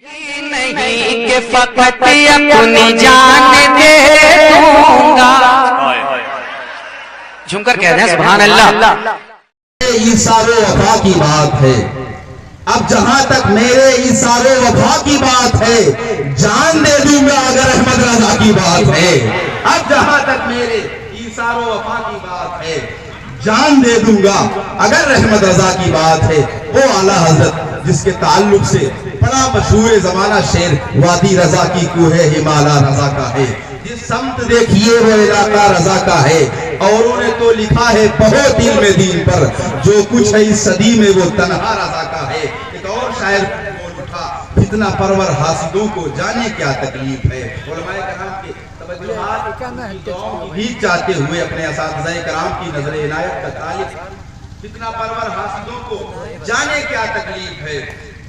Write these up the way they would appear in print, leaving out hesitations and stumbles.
نہیں کہ فقط اپنی جان دے دوں گا. جھوم کر کہہ رہے ہیں سبحان اللہ. ایثار و وفا کی بات ہے. اب جہاں تک میرے ایثار و وفا کی بات ہے جان دے دوں گا اگر احمد رضا کی بات ہے. اب جہاں تک میرے ایثار و وفا کی بات ہے جان دے دوں گا اگر احمد رضا کی بات ہے. وہ اعلیٰ حضرت جس کے تعلق سے بڑا مشہور زمانہ شعر وادی رضا کی کوہ ہمالا رضا کا ہے. جس سمت دیکھیے وہ علاقہ رضا کا ہے. اوروں نے تو لکھا ہے بہت علم دین پر جو کچھ ہے اس صدی میں وہ تنہا رضا کا ہے. ایک اور شاعر وہ لکھا فتنہ پرور حاسدوں کو جانے کیا تکلیف ہے. علماء کرام کے توجہات بھی چاہتے ہوئے اپنے اساتذہ کرام کی نظر عنایت کا طالب فتنہ پرور حاسدوں کو جانے کیا تکلیف ہے.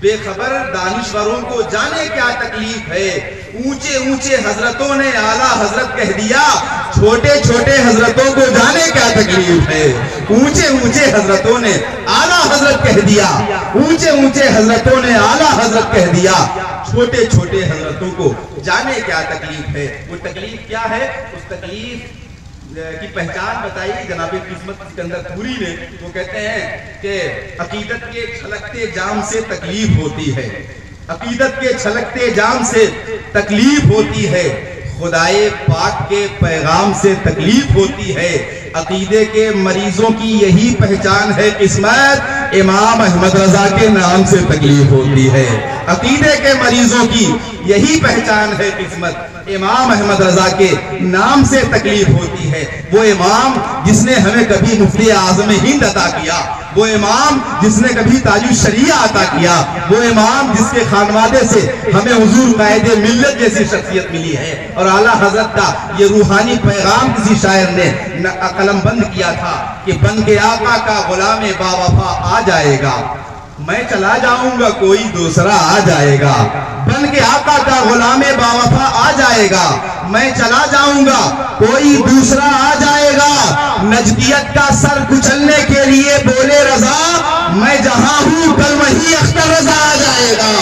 بے خبر دانشوروں کو جانے کیا تکلیف ہے. اونچے اونچے حضرتوں نے اعلیٰ حضرت کہہ دیا چھوٹے چھوٹے حضرتوں کو جانے کیا تکلیف ہے. اونچے اونچے حضرتوں نے اعلیٰ حضرت کہہ دیا اونچے اونچے حضرتوں نے اعلیٰ حضرت کہہ دیا چھوٹے چھوٹے حضرتوں کو جانے کیا تکلیف ہے. وہ تکلیف کیا ہے؟ اس تکلیف کی پہچان بتائی جناب قسمت سکندر پوری نے. وہ کہتے ہیں کہ عقیدت کے چھلکتے جام سے تکلیف ہوتی ہے. عقیدت کے چھلکتے جام سے تکلیف ہوتی ہے. خدائے پاک کے پیغام سے تکلیف ہوتی ہے. عقیدے کے مریضوں کی یہی پہچان ہے قسمت امام احمد رضا کے نام سے تکلیف ہوتی ہے. عقیدے کے مریضوں کی یہی پہچان ہے قسمت امام احمد رضا کے نام سے تکلیف ہوتی ہے. وہ امام جس نے ہمیں کبھی مفتی اعظم ہند عطا کیا. وہ امام جس نے کبھی تاج الشریعہ عطا کیا. وہ امام جس کے خانوادے سے ہمیں حضور قائد ملت جیسی شخصیت ملی ہے. اور اعلیٰ حضرت کا یہ روحانی پیغام کسی شاعر نے قلم بند کیا تھا کہ بن کے آقا کا غلام با وفا آ جائے گا میں چلا جاؤں گا کوئی دوسرا آ جائے گا. بن کے آقا کا غلام با وفا آ جائے گا میں چلا جاؤں گا کوئی دوسرا آ جائے گا. نجدیت کا سر کچلنے کے لیے بولے رضا میں جہاں ہوں کل وہی اختر رضا آ جائے گا.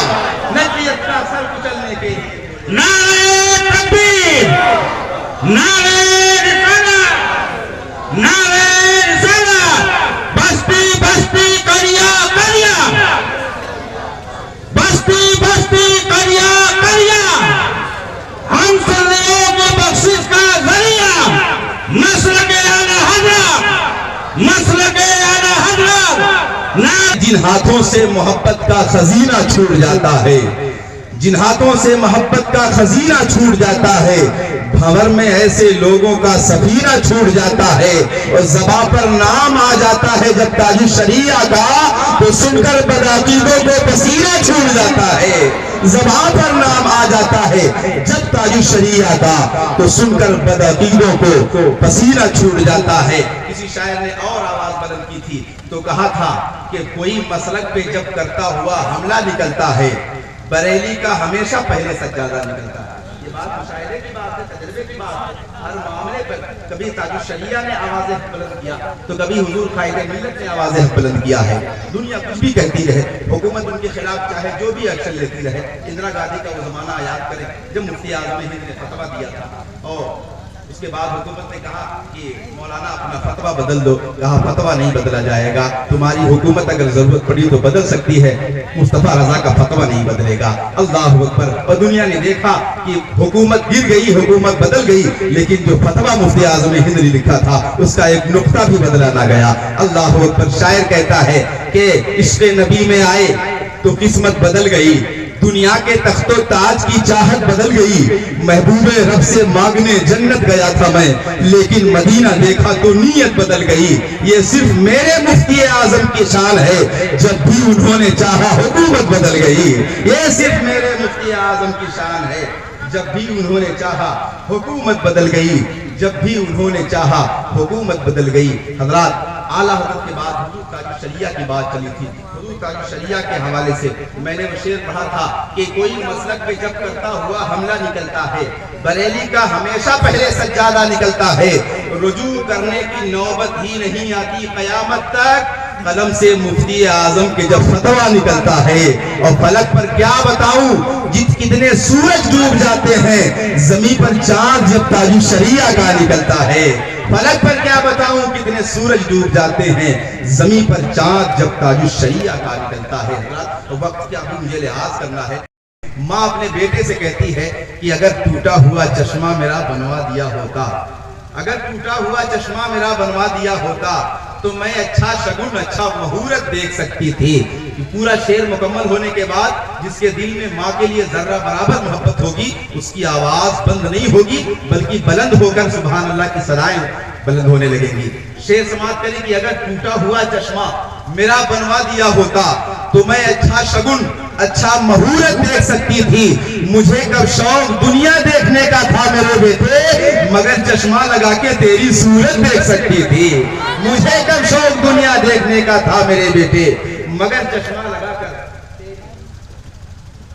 نجدیت کا سر کچلنے کے لیے نعرہ تکبیر نعرہ رسالت نعرہ رسالت بستی بستی کریا کریا بستی بستی کریا کریا ہم سنیوں کی بخشش کا ذریعہ مسلک اعلیٰ حضرت مسلک اعلیٰ حضرت. جن ہاتھوں سے محبت کا خزینہ چھوٹ جاتا ہے جن ہاتھوں سے محبت کا خزینہ چھوٹ جاتا ہے بھنور میں ایسے لوگوں کا سفینہ چھوٹ جاتا ہے. اور زباں پر نام آ جاتا ہے جب تاج الشریعہ کا تو سن کر بدعقیدوں کو پسینہ چھوٹ جاتا ہے. زباں پر نام آ جاتا ہے جب تاج الشریعہ کا تو سن کر بدعقیدوں کو پسینہ چھوٹ جاتا ہے. کسی شاعر نے اور آواز بلند کی تھی تو کہا تھا کہ کوئی مسلک پہ جب کرتا ہوا حملہ نکلتا ہے بریلی کا ہمیشہ پہلے سجادہ نکلتا ہے. یہ بات مشاہدے کی بات ہے, تجربے کی بات ہے. ہر معاملے پر کبھی تاج الشریعہ نے آوازیں بلند کیا تو کبھی حضور قائد ملت نے آوازیں بلند کیا ہے. دنیا کچھ بھی کہتی رہے, حکومت ان کے خلاف چاہے جو بھی ایکشن لیتی رہے. اندرا گاندھی کا وہ زمانہ یاد کریں جب مفتی اعظم ہند نے فتویٰ دیا تھا اور اس کے بعد حکومت نے کہا کہ مولانا اپنا فتویٰ بدل دو. کہا فتویٰ نہیں بدلا جائے گا, تمہاری حکومت اگر ضرورت پڑی تو بدل سکتی ہے, مصطفیٰ رضا کا فتویٰ نہیں بدلے گا. اللہ اکبر. اور دنیا نے دیکھا کہ حکومت گر گئی, حکومت بدل گئی, لیکن جو فتویٰ مفتی اعظم ہند نے لکھا تھا اس کا ایک نقطہ بھی بدلا نہ گیا. اللہ اکبر. شاعر کہتا ہے کہ عشق نبی میں آئے تو قسمت بدل گئی, دنیا کے تخت و تاج کی چاہت بدل گئی, محبوب رب سے مانگنے جنت گیا تھا میں لیکن مدینہ دیکھا تو نیت بدل گئی. یہ صرف میرے مفتی اعظم کی شان ہے جب بھی انہوں نے چاہا حکومت بدل گئی. یہ صرف میرے مفتی اعظم کی شان ہے جب بھی انہوں نے چاہا حکومت بدل گئی. جب بھی انہوں نے چاہا حکومت بدل گئی. حضرات اعلیٰ حضرت کے بعد حضور تاج الشریعہ کی بات چلی تھی. حضور تاج الشریعہ کے حوالے سے میں نے وہ شعر پڑھا تھا کہ کوئی مسلک پہ جب کرتا ہوا حملہ نکلتا ہے بریلی کا ہمیشہ پہلے سجادہ نکلتا ہے. رجوع کرنے کی نوبت ہی نہیں آتی قیامت تک قلم سے مفتی اعظم کے جب فتویٰ نکلتا ہے، اور فلک پر کیا بتاؤں کتنے سورج ڈوب جاتے ہیں، زمین پر چاند جب تاج الشریعہ کا نکلتا ہے، فلک پر کیا بتاؤں کتنے سورج ڈوب جاتے ہیں، زمین پر چاند جب تاج الشریعہ کا نکلتا ہے۔ وقت کیا مجھے لحاظ کرنا ہے۔ ماں اپنے بیٹے سے کہتی ہے کہ اگر ٹوٹا ہوا چشمہ میرا بنوا دیا ہوتا، اگر ٹوٹا ہوا چشمہ میرا بنوا دیا ہوتا تو میں اچھا شگن، اچھا مہورت دیکھ سکتی تھی۔ پورا شعر مکمل ہونے کے بعد جس کے دل میں ماں کے لیے ذرہ برابر محبت ہوگی، اس کی آواز بند نہیں ہوگی بلکہ بلند ہو کر سبحان اللہ کی صدائیں بلند ہونے لگیں گی۔ شعر سماعت کریں کہ اگر ٹوٹا ہوا چشمہ میرا بنوا دیا ہوتا تو میں اچھا شگن، اچھا مہورت دیکھ سکتی تھی۔ مجھے کب شوق دنیا دیکھنے کا تھا میرے بیٹے، مگر چشمہ لگا کے تیری صورت دیکھ سکتی تھی۔ مجھے کب شوق دنیا دیکھنے کا تھا میرے بیٹے، مگر چشمہ لگا کر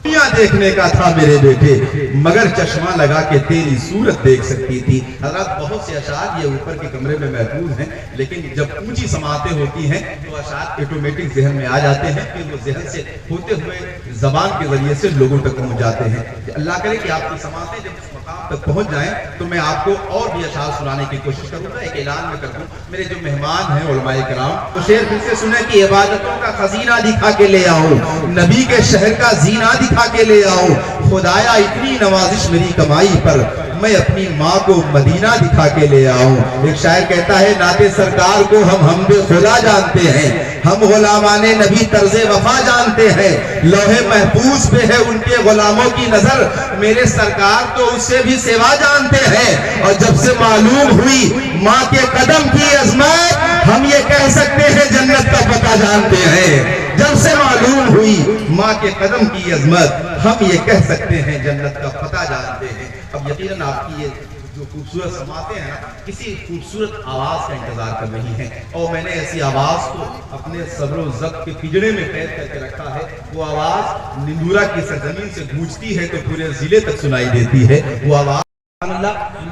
دنیا دیکھنے کا تھا میرے بیٹے، مگر چشمہ لگا کے تیری صورت دیکھ سکتی تھی۔ حضرات بہت سے اشعار یہ اوپر کے کمرے میں محفوظ ہیں، لیکن جب اونچی سماعتیں ہوتی ہیں تو اشعار آٹومیٹک ذہن میں آ جاتے ہیں، پھر وہ ذہن سے ہوتے ہوئے زبان کے ذریعے سے لوگوں تک پہنچ جاتے ہیں۔ اللہ کرے کہ آپ کی سماعتیں جب اس مقام تک پہنچ جائیں تو میں آپ کو اور بھی اشعار سنانے کی کوشش کروں گا۔ ایک اعلان میں کر دوں، میرے جو مہمان ہیں علماء کرام، تو شعر پھر سے سنیں کہ عبادتوں کا خزینہ دکھا کے لے آؤں، نبی کے شہر کا زینہ دکھا کے لے آؤں، خدایا اتنی نوازش میری کمائی پر، میں اپنی ماں کو مدینہ دکھا کے لے آؤں۔ ایک شاعر کہتا ہے نعت سرکار کو ہم حمد خدا جانتے ہیں، ہم غلامان نبی طرز وفا جانتے ہیں، لوح محفوظ پہ ہے ان کے غلاموں کی نظر، میرے سرکار تو اس سے بھی سوا جانتے ہیں۔ اور جب سے معلوم ہوئی ماں کے قدم کی عظمت، ہم یہ کہہ سکتے ہیں جنت کا پتہ جانتے ہیں۔ جب سے معلوم ہوئی ماں کے قدم کی عظمت، ہم یہ کہہ سکتے ہیں جنت کا پتہ جانتے ہیں۔ اب یقیناً آپ کی یہ جو خوبصورت سماعتیں ہیں کسی خوبصورت آواز کا انتظار کر رہی ہیں، اور میں نے ایسی آواز کو اپنے صبر و ضبط کے پنجرے میں قید کر کے رکھا ہے۔ وہ آواز نندورہ کی سرزمین سے گونجتی ہے تو پورے ضلع تک سنائی دیتی ہے۔ وہ آواز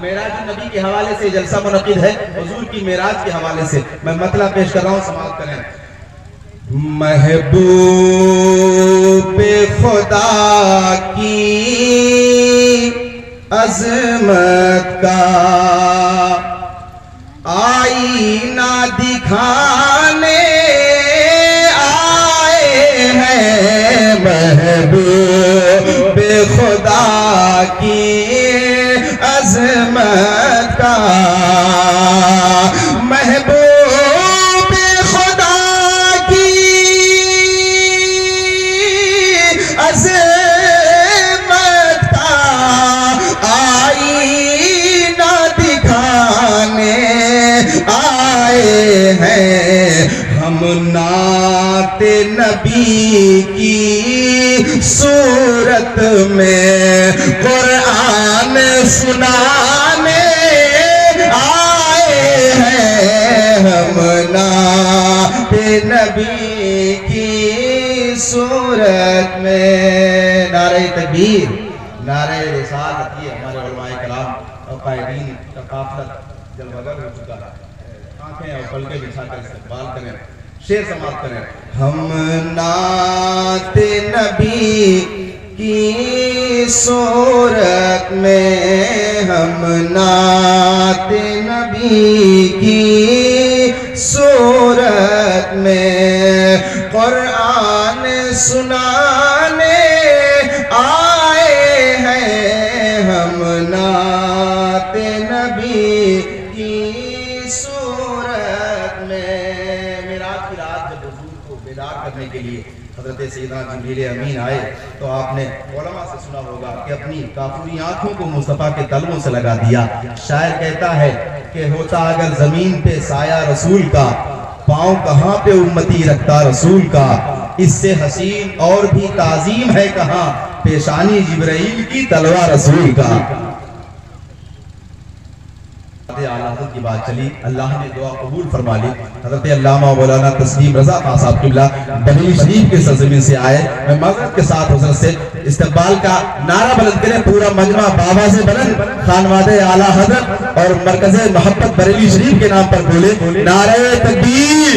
معراج نبی کے حوالے سے جلسہ منعقد ہے، حضور کی معراج کے حوالے سے میں مطلب پیش کر رہا ہوں، سماعت کریں۔ محبوب خدا کی عظمت کا آئینہ دکھانے آئے ہیں، محبوب خدا کی عظمت کا، محبوب ہم نعت نبی کی صورت میں قرآن سنانے آئے ہیں، ہم نعت نبی کی صورت میں۔ نعرہ تکبیر، نعرہ رسالت، یہ ہمارے علماء کرام اور قائدین کا قافلہ جلوگر ہو چکا ہے۔ آنکھیں اور پلکیں بچھا کر استقبال کریں، شعر سماعت کریں۔ ہم نعت نبی کی صورت میں، ہم نعت نبی کی صورت میں قرآن سنانے آئے ہیں، ہم نعت نبی کی صورت میں۔ معراج کی رات جب حضور کو بیدار کرنے کے لیے حضرت سیدنا جبریل امین آئے تو آپ نے علماء سے سنا ہوگا کہ اپنی کافوری آنکھوں کو مصطفیٰ کے تلووں سے لگا دیا۔ شاعر کہتا ہے کہ ہوتا اگر زمین پہ سایہ رسول کا، پاؤں کہاں پہ امتی رکھتا رسول کا، اس سے حسین اور بھی تعظیم ہے کہاں، پیشانی جبرائیل کی تلوار رسول کا۔ اعلیٰ حضرت کی بات چلی، اللہ نے دعا قبول فرما لی۔ حضرت علامہ مولانا تسلیم رضا خان صاحب قبلہ بریلی شریف کے سرزمین سے آئے، میں معذرت کے ساتھ حضرت سے استقبال کا نعرہ بلند کریں، پورا مجمع بابا سے بلند، خانواد اعلیٰ حضرت اور مرکز محبت بریلی شریف کے نام پر بولے، نعرہ تکبیر،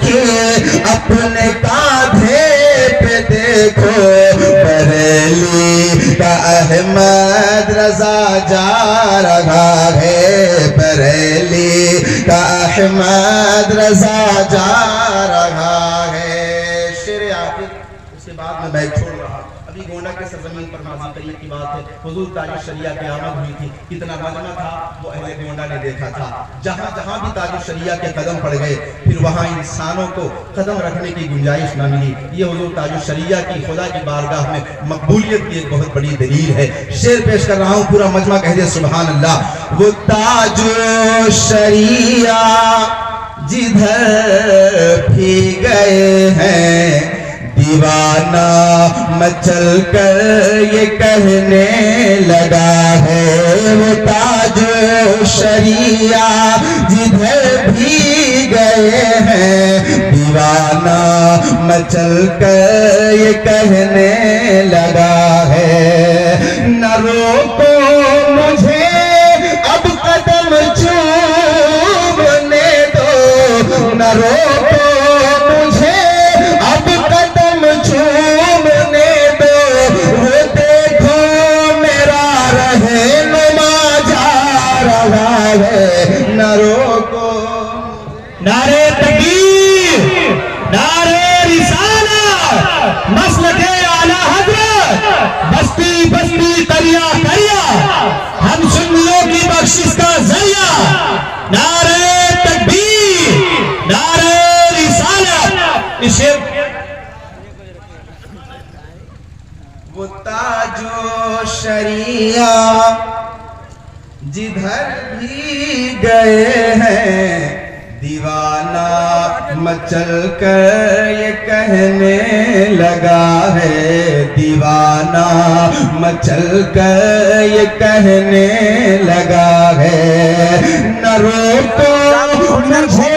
کی اپنے کاندھے پہ دیکھو بریلی کا احمد رضا جا رہا ہے، بریلی کا احمد رضا جا رہا ہے۔ شعر آخر اس کے بعد میں چھوڑ رہا۔ ابھی گونڈہ کے سرزمین پر ماضی قریب کی بات ہے، حضور تاج الشریعہ کی آمد ہوئی تھی، کتنا مجمع تھا وہ اہل گونڈہ نے دیکھا تھا۔ جہاں جہاں بھی تاج الشریعہ کے قدم پڑ گئے، پھر وہاں انسانوں کو قدم رکھنے کی گنجائش نہ ملی۔ یہ حضور تاج الشریعہ کی خدا کی بارگاہ میں مقبولیت کی ایک بہت بڑی دلیل ہے۔ شعر پیش کر رہا ہوں، پورا مجمع کہہ دے سبحان اللہ۔ وہ تاج الشریعہ جدھر بھی گئے ہیں، دیوانہ مچل کر یہ کہنے لگا ہے۔ وہ تاج الشریعہ جدھر بھی گئے ہیں، دیوانہ مچل کر یہ کہنے لگا ہے۔ نہ روکو مجھے اب قدم چومنے دو، نہ روکو مجھے اب قدم چومنے دو، وہ دیکھو میرا رہنما جا رہا ہے۔ نہ روکو۔ نعرے تکبیر، نعرے رسالت، مسلک اعلی حضرت، بستی بستی قریہ قریہ، ہم سنیوں کی بخشش کا ذریعہ۔ نعرے تکبیر، نعرے رسالت۔ اسے وہ تاج الشریعہ جدھر بھی گئے ہیں، دیوانہ مچل کر یہ کہنے لگا ہے، دیوانہ مچل کر یہ کہنے لگا ہے۔ نہ روکو مجھے